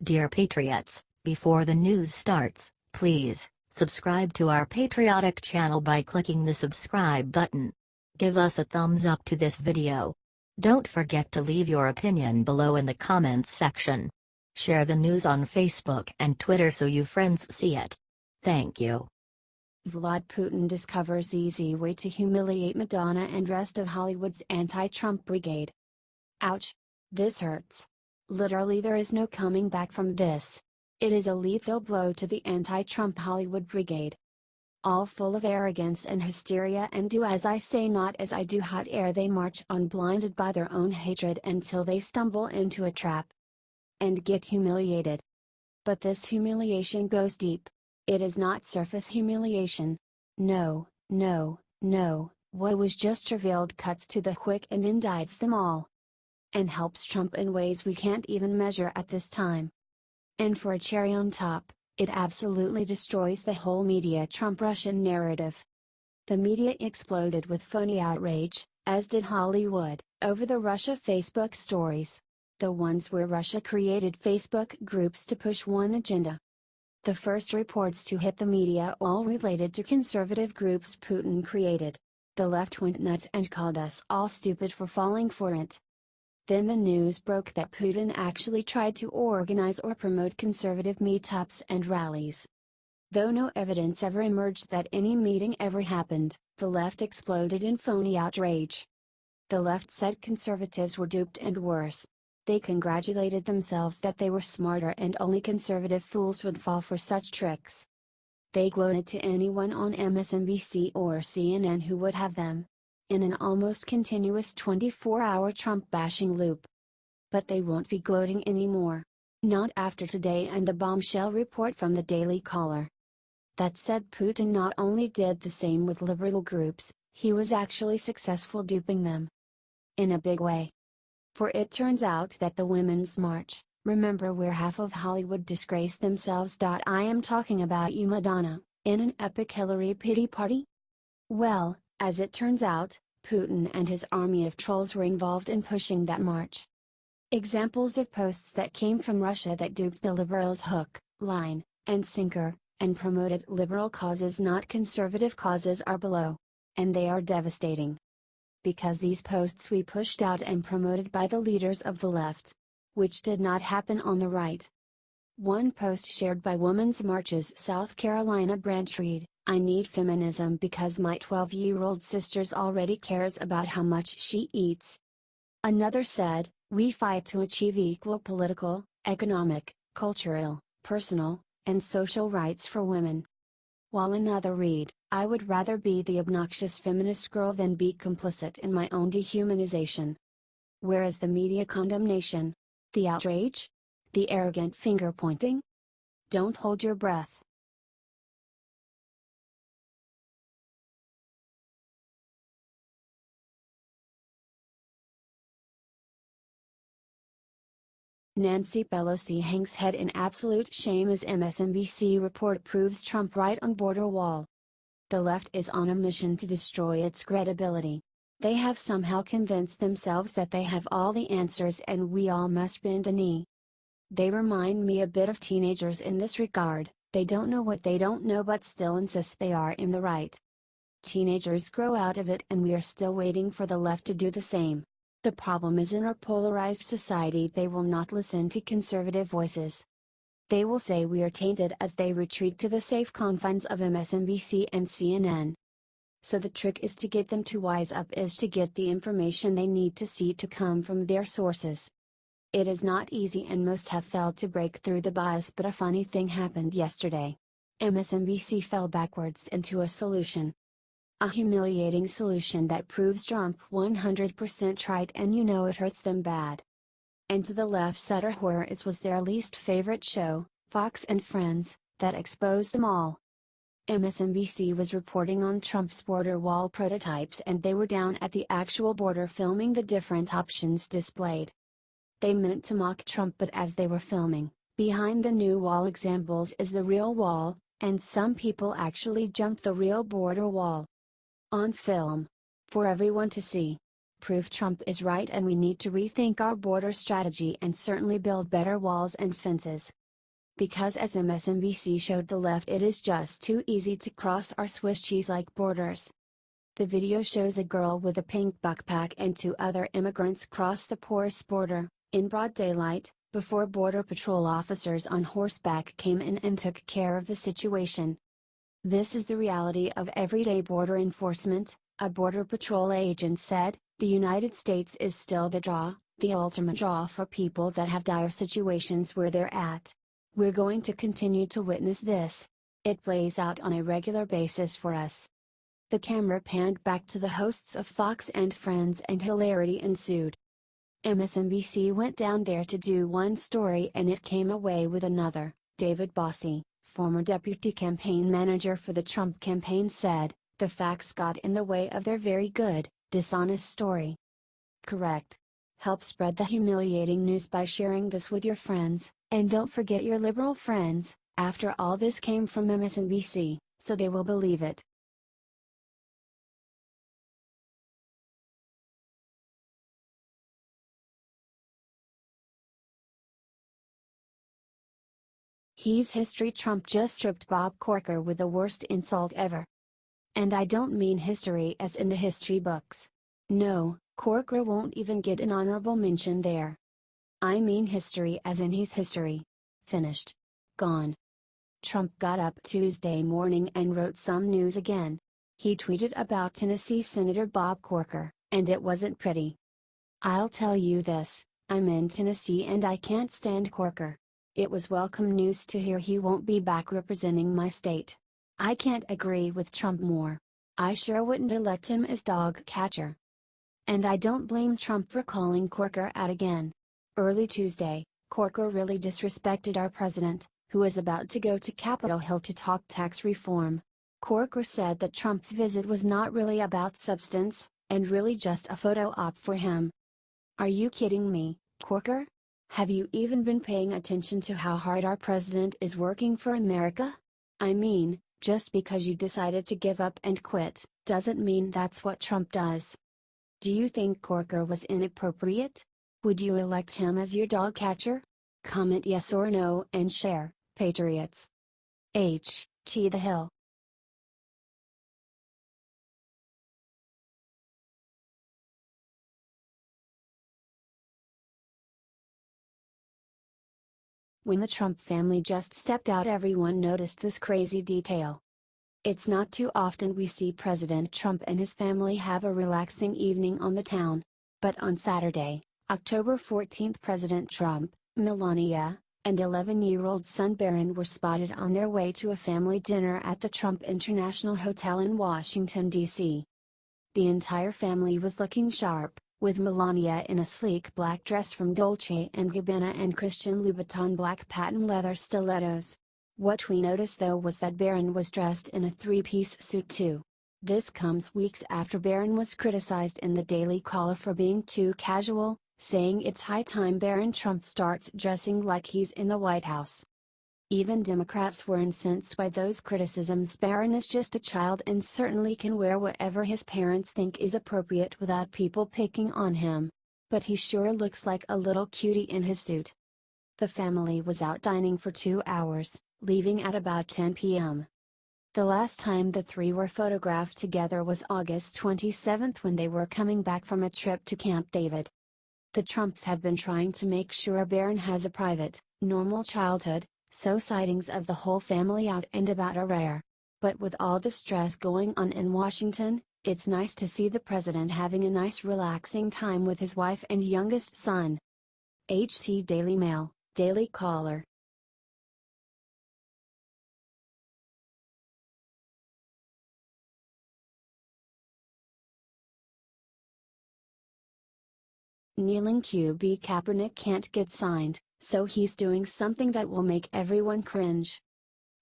Dear Patriots, before the news starts, please subscribe to our patriotic channel by clicking the subscribe button. Give us a thumbs up to this video. Don't forget to leave your opinion below in the comments section. Share the news on Facebook and Twitter so you friends see it. Thank you. Vlad Putin discovers easy way to humiliate Madonna and rest of Hollywood's anti-Trump brigade. Ouch. This hurts. Literally there is no coming back from this. It is a lethal blow to the anti-Trump Hollywood brigade. All full of arrogance and hysteria and do as I say not as I do, hot air they march on blinded by their own hatred until they stumble into a trap and get humiliated. But this humiliation goes deep. It is not surface humiliation. No, no, no, what was just revealed cuts to the quick and indicts them all. And helps Trump in ways we can't even measure at this time. And for a cherry on top, it absolutely destroys the whole media Trump-Russian narrative. The media exploded with phony outrage, as did Hollywood, over the Russia Facebook stories. The ones where Russia created Facebook groups to push one agenda. The first reports to hit the media all related to conservative groups Putin created. The left went nuts and called us all stupid for falling for it. Then the news broke that Putin actually tried to organize or promote conservative meetups and rallies. Though no evidence ever emerged that any meeting ever happened, the left exploded in phony outrage. The left said conservatives were duped and worse. They congratulated themselves that they were smarter and only conservative fools would fall for such tricks. They gloated to anyone on MSNBC or CNN who would have them. In an almost continuous 24-hour Trump-bashing loop. But they won't be gloating anymore. Not after today and the bombshell report from the Daily Caller. That said, Putin not only did the same with liberal groups, he was actually successful duping them. In a big way. For it turns out that the Women's March, remember where half of Hollywood disgraced themselves. I am talking about you, Madonna, in an epic Hillary pity party? Well, as it turns out, Putin and his army of trolls were involved in pushing that march. Examples of posts that came from Russia that duped the liberals hook, line, and sinker, and promoted liberal causes not conservative causes are below. And they are devastating. Because these posts we pushed out and promoted by the leaders of the left. Which did not happen on the right. One post shared by Women's March's South Carolina branch read, "I need feminism because my 12-year-old sister's already cares about how much she eats." Another said, "We fight to achieve equal political, economic, cultural, personal, and social rights for women." While another read, "I would rather be the obnoxious feminist girl than be complicit in my own dehumanization." Where is the media condemnation? The outrage? The arrogant finger-pointing? Don't hold your breath. Nancy Pelosi hangs head in absolute shame as MSNBC report proves Trump right on border wall. The left is on a mission to destroy its credibility. They have somehow convinced themselves that they have all the answers and we all must bend a knee. They remind me a bit of teenagers in this regard. They don't know what they don't know but still insist they are in the right. Teenagers grow out of it and we are still waiting for the left to do the same. The problem is in our polarized society they will not listen to conservative voices. They will say we are tainted as they retreat to the safe confines of MSNBC and CNN. So the trick is to get them to wise up, is to get the information they need to see to come from their sources. It is not easy and most have failed to break through the bias, but a funny thing happened yesterday. MSNBC fell backwards into a solution. A humiliating solution that proves Trump 100% right and you know it hurts them bad. And to the left's utter horror it was their least favorite show, Fox and Friends, that exposed them all. MSNBC was reporting on Trump's border wall prototypes and they were down at the actual border filming the different options displayed. They meant to mock Trump, but as they were filming, behind the new wall examples is the real wall, and some people actually jumped the real border wall. On film. For everyone to see. prove Trump is right and we need to rethink our border strategy and certainly build better walls and fences. Because as MSNBC showed the left, it is just too easy to cross our Swiss cheese-like borders. The video shows a girl with a pink backpack and 2 other immigrants cross the porous border, in broad daylight, before Border Patrol officers on horseback came in and took care of the situation. This is the reality of everyday border enforcement, a Border Patrol agent said. The United States is still the draw, the ultimate draw for people that have dire situations where they're at. We're going to continue to witness this. It plays out on a regular basis for us. The camera panned back to the hosts of Fox and Friends and hilarity ensued. MSNBC went down there to do one story and it came away with another. David Bossie, former deputy campaign manager for the Trump campaign, said, "The facts got in the way of their very good, dishonest story." Correct. Help spread the humiliating news by sharing this with your friends, and don't forget your liberal friends. After all, this came from MSNBC, so they will believe it. He's history. Trump just stripped Bob Corker with the worst insult ever. And I don't mean history as in the history books. No, Corker won't even get an honorable mention there. I mean history as in he's history. Finished. Gone. Trump got up Tuesday morning and wrote some news again. He tweeted about Tennessee Senator Bob Corker, and it wasn't pretty. "I'll tell you this, I'm in Tennessee and I can't stand Corker. It was welcome news to hear he won't be back representing my state. I can't agree with Trump more. I sure wouldn't elect him as dog catcher." And I don't blame Trump for calling Corker out again. Early Tuesday, Corker really disrespected our president, who is about to go to Capitol Hill to talk tax reform. Corker said that Trump's visit was not really about substance, and really just a photo op for him. Are you kidding me, Corker? Have you even been paying attention to how hard our president is working for America? I mean, just because you decided to give up and quit, doesn't mean that's what Trump does. Do you think Corker was inappropriate? Would you elect him as your dog catcher? Comment yes or no and share, Patriots. H.T. The Hill. When the Trump family just stepped out, everyone noticed this crazy detail. It's not too often we see President Trump and his family have a relaxing evening on the town. But on Saturday, October 14th, President Trump, Melania, and 11-year-old son Barron were spotted on their way to a family dinner at the Trump International Hotel in Washington, D.C. The entire family was looking sharp, with Melania in a sleek black dress from Dolce & Gabbana and Christian Louboutin black patent leather stilettos. What we noticed though was that Barron was dressed in a three-piece suit too. This comes weeks after Barron was criticized in the Daily Caller for being too casual, saying it's high time Barron Trump starts dressing like he's in the White House. Even Democrats were incensed by those criticisms. Barron is just a child and certainly can wear whatever his parents think is appropriate without people picking on him. But he sure looks like a little cutie in his suit. The family was out dining for 2 hours, leaving at about 10 p.m. The last time the three were photographed together was August 27 when they were coming back from a trip to Camp David. The Trumps have been trying to make sure Barron has a private, normal childhood, so sightings of the whole family out and about are rare. But with all the stress going on in Washington, it's nice to see the president having a nice relaxing time with his wife and youngest son. HT Daily Mail, Daily Caller. Kneeling QB Kaepernick can't get signed, so he's doing something that will make everyone cringe.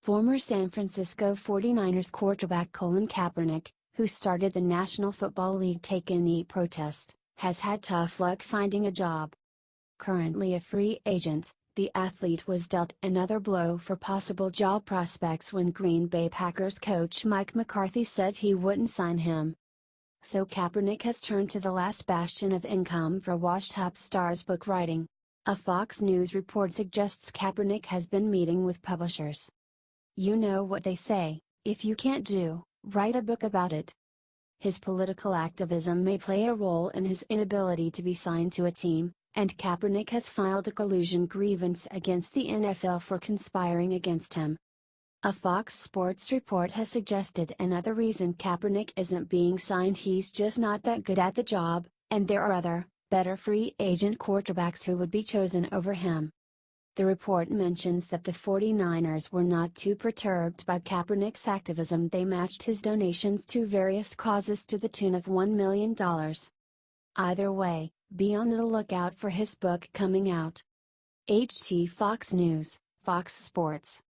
Former San Francisco 49ers quarterback Colin Kaepernick, who started the National Football League take-a-knee protest, has had tough luck finding a job. Currently a free agent, the athlete was dealt another blow for possible job prospects when Green Bay Packers coach Mike McCarthy said he wouldn't sign him. So Kaepernick has turned to the last bastion of income for washed-up stars book writing. A Fox News report suggests Kaepernick has been meeting with publishers. You know what they say, if you can't do, write a book about it. His political activism may play a role in his inability to be signed to a team, and Kaepernick has filed a collusion grievance against the NFL for conspiring against him. A Fox Sports report has suggested another reason Kaepernick isn't being signed: he's just not that good at the job, and there are other, better free agent quarterbacks who would be chosen over him. The report mentions that the 49ers were not too perturbed by Kaepernick's activism. They matched his donations to various causes to the tune of $1 million. Either way, be on the lookout for his book coming out. HT Fox News, Fox Sports.